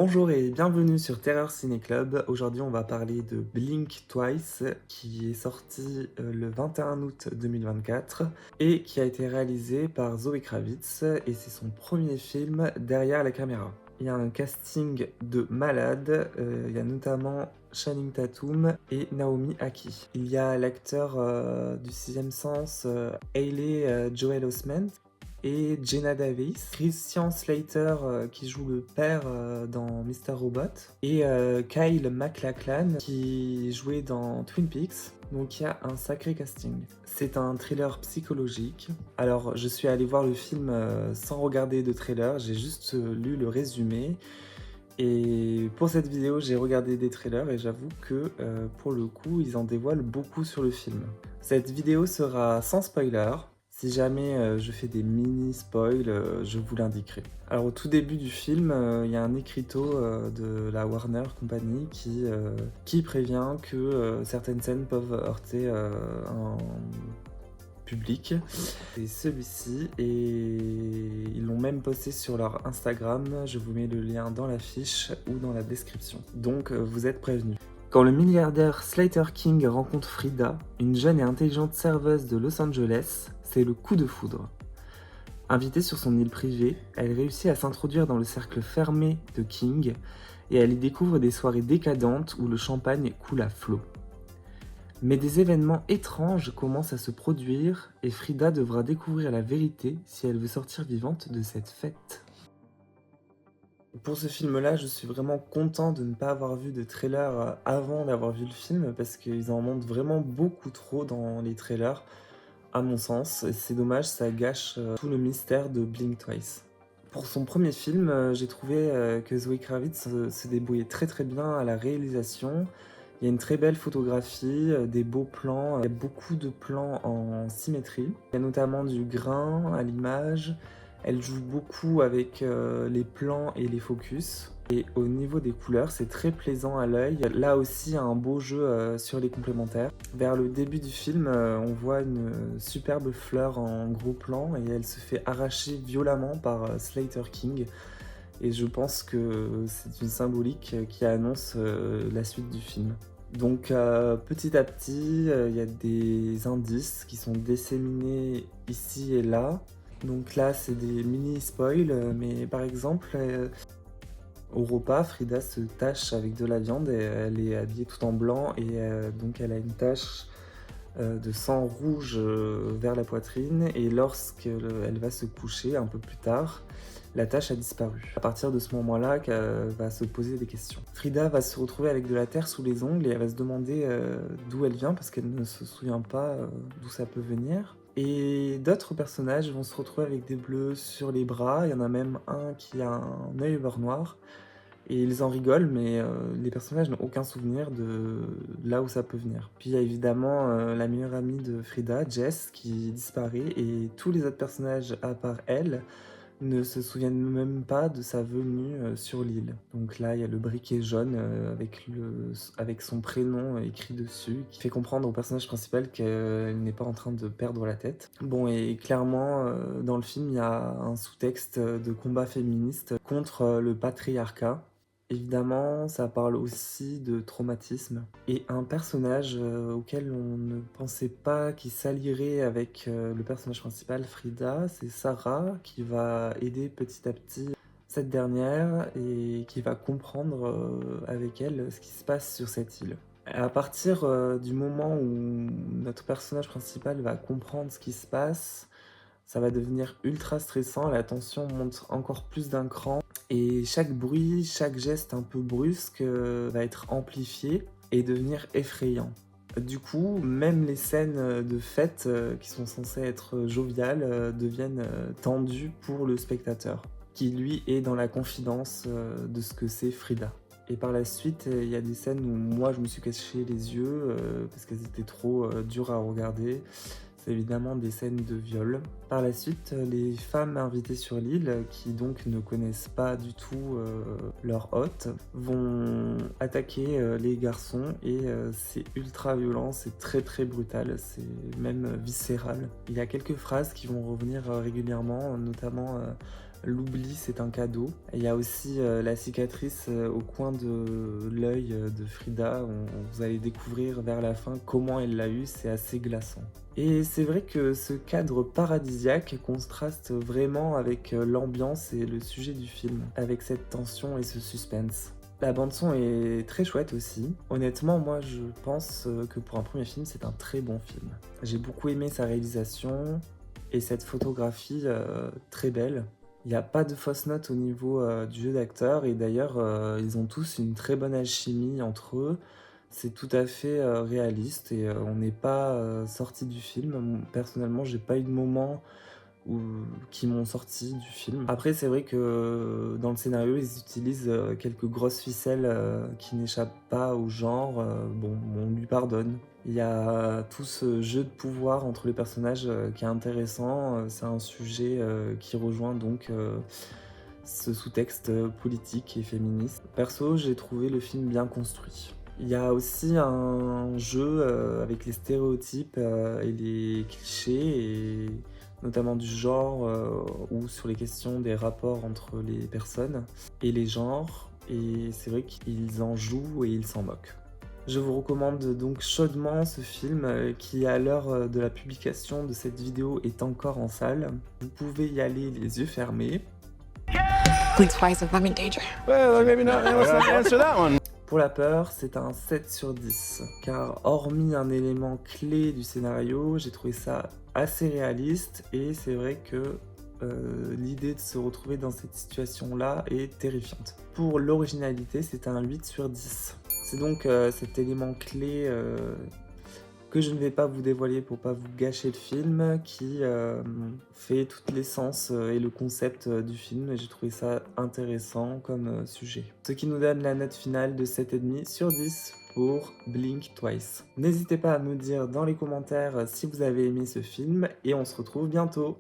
Bonjour et bienvenue sur Terreur Ciné Club. Aujourd'hui, on va parler de Blink Twice, qui est sorti le 21 août 2024 et qui a été réalisé par Zoe Kravitz, et c'est son premier film derrière la caméra. Il y a un casting de malades, il y a notamment Channing Tatum et Naomi Ackie. Il y a l'acteur du Sixième Sens, Hailey Joel Osment, et Jenna Davis, Christian Slater qui joue le père dans Mr. Robot, et Kyle MacLachlan qui jouait dans Twin Peaks. Donc il y a un sacré casting. C'est un thriller psychologique. Alors je suis allé voir le film sans regarder de trailer, j'ai juste lu le résumé. Et pour cette vidéo, j'ai regardé des trailers et j'avoue que pour le coup, ils en dévoilent beaucoup sur le film. Cette vidéo sera sans spoiler. Si jamais je fais des mini spoils, je vous l'indiquerai. Alors au tout début du film, il y a un écriteau de la Warner Company qui prévient que certaines scènes peuvent heurter un public. C'est celui-ci, et ils l'ont même posté sur leur Instagram. Je vous mets le lien dans la fiche ou dans la description. Donc vous êtes prévenus. Quand le milliardaire Slater King rencontre Frida, une jeune et intelligente serveuse de Los Angeles, c'est le coup de foudre. Invitée sur son île privée, elle réussit à s'introduire dans le cercle fermé de King et elle y découvre des soirées décadentes où le champagne coule à flot. Mais des événements étranges commencent à se produire et Frida devra découvrir la vérité si elle veut sortir vivante de cette fête. Pour ce film-là, je suis vraiment content de ne pas avoir vu de trailer avant d'avoir vu le film, parce qu'ils en montrent vraiment beaucoup trop dans les trailers, à mon sens. Et c'est dommage, ça gâche tout le mystère de Blink Twice. Pour son premier film, j'ai trouvé que Zoe Kravitz se débrouillait très très bien à la réalisation. Il y a une très belle photographie, des beaux plans, il y a beaucoup de plans en symétrie. Il y a notamment du grain à l'image. Elle joue beaucoup avec les plans et les focus. Et au niveau des couleurs, c'est très plaisant à l'œil. Là aussi, il y a un beau jeu sur les complémentaires. Vers le début du film, on voit une superbe fleur en gros plan et elle se fait arracher violemment par Slater King. Et je pense que c'est une symbolique qui annonce la suite du film. Donc petit à petit, il y a des indices qui sont disséminés ici et là. Donc là, c'est des mini spoils, mais par exemple, au repas, Frida se tâche avec de la viande et elle est habillée tout en blanc, et donc elle a une tache de sang rouge vers la poitrine, et lorsqu'elle va se coucher un peu plus tard, la tache a disparu. À partir de ce moment-là, qu'elle va se poser des questions. Frida va se retrouver avec de la terre sous les ongles et elle va se demander d'où elle vient, parce qu'elle ne se souvient pas d'où ça peut venir. Et d'autres personnages vont se retrouver avec des bleus sur les bras. Il y en a même un qui a un œil au beurre noir. Et ils en rigolent, mais les personnages n'ont aucun souvenir de là où ça peut venir. Puis il y a évidemment la meilleure amie de Frida, Jess, qui disparaît, et tous les autres personnages, à part elle, ne se souviennent même pas de sa venue sur l'île. Donc là, il y a le briquet jaune avec son prénom écrit dessus, qui fait comprendre au personnage principal qu'elle n'est pas en train de perdre la tête. Bon, et clairement, dans le film, il y a un sous-texte de combat féministe contre le patriarcat. Évidemment, ça parle aussi de traumatisme. Et un personnage auquel on ne pensait pas qu'il s'allierait avec le personnage principal, Frida, c'est Sarah, qui va aider petit à petit cette dernière et qui va comprendre avec elle ce qui se passe sur cette île. À partir du moment où notre personnage principal va comprendre ce qui se passe, ça va devenir ultra stressant, la tension monte encore plus d'un cran. Et chaque bruit, chaque geste un peu brusque va être amplifié et devenir effrayant. Du coup, même les scènes de fête qui sont censées être joviales deviennent tendues pour le spectateur, qui lui est dans la confidence de ce que c'est Frida. Et par la suite, il y a des scènes où moi je me suis caché les yeux parce qu'elles étaient trop dures à regarder. C'est évidemment des scènes de viol. Par la suite, les femmes invitées sur l'île, qui donc ne connaissent pas du tout leur hôte, vont attaquer les garçons, et c'est ultra violent, c'est très très brutal, c'est même viscéral. Il y a quelques phrases qui vont revenir régulièrement, notamment L'oubli, c'est un cadeau. Il y a aussi la cicatrice au coin de l'œil de Frida. Vous allez découvrir vers la fin comment elle l'a eu, c'est assez glaçant. Et c'est vrai que ce cadre paradisiaque contraste vraiment avec l'ambiance et le sujet du film, avec cette tension et ce suspense. La bande-son est très chouette aussi. Honnêtement, moi je pense que pour un premier film, c'est un très bon film. J'ai beaucoup aimé sa réalisation et cette photographie très belle. Il n'y a pas de fausses notes au niveau du jeu d'acteur et d'ailleurs ils ont tous une très bonne alchimie entre eux. C'est tout à fait réaliste et on n'est pas sorti du film. Personnellement, j'ai pas eu de moment qui m'ont sorti du film. Après, c'est vrai que dans le scénario, ils utilisent quelques grosses ficelles qui n'échappent pas au genre. Bon, on lui pardonne. Il y a tout ce jeu de pouvoir entre les personnages qui est intéressant. C'est un sujet qui rejoint donc ce sous-texte politique et féministe. Perso, j'ai trouvé le film bien construit. Il y a aussi un jeu avec les stéréotypes et les clichés, et notamment du genre ou sur les questions des rapports entre les personnes et les genres. Et c'est vrai qu'ils en jouent et ils s'en moquent. Je vous recommande donc chaudement ce film qui, à l'heure de la publication de cette vidéo, est encore en salle. Vous pouvez y aller les yeux fermés. Please, why is I'm in danger? Well, maybe not. Let's not answer that one. Pour la peur, c'est un 7 sur 10, car hormis un élément clé du scénario, j'ai trouvé ça assez réaliste et c'est vrai que l'idée de se retrouver dans cette situation-là est terrifiante. Pour l'originalité, c'est un 8 sur 10. C'est donc cet élément clé que je ne vais pas vous dévoiler pour pas vous gâcher le film, qui fait toute l'essence et le concept du film, et j'ai trouvé ça intéressant comme sujet. Ce qui nous donne la note finale de 7,5 sur 10 pour Blink Twice. N'hésitez pas à me dire dans les commentaires si vous avez aimé ce film, et on se retrouve bientôt.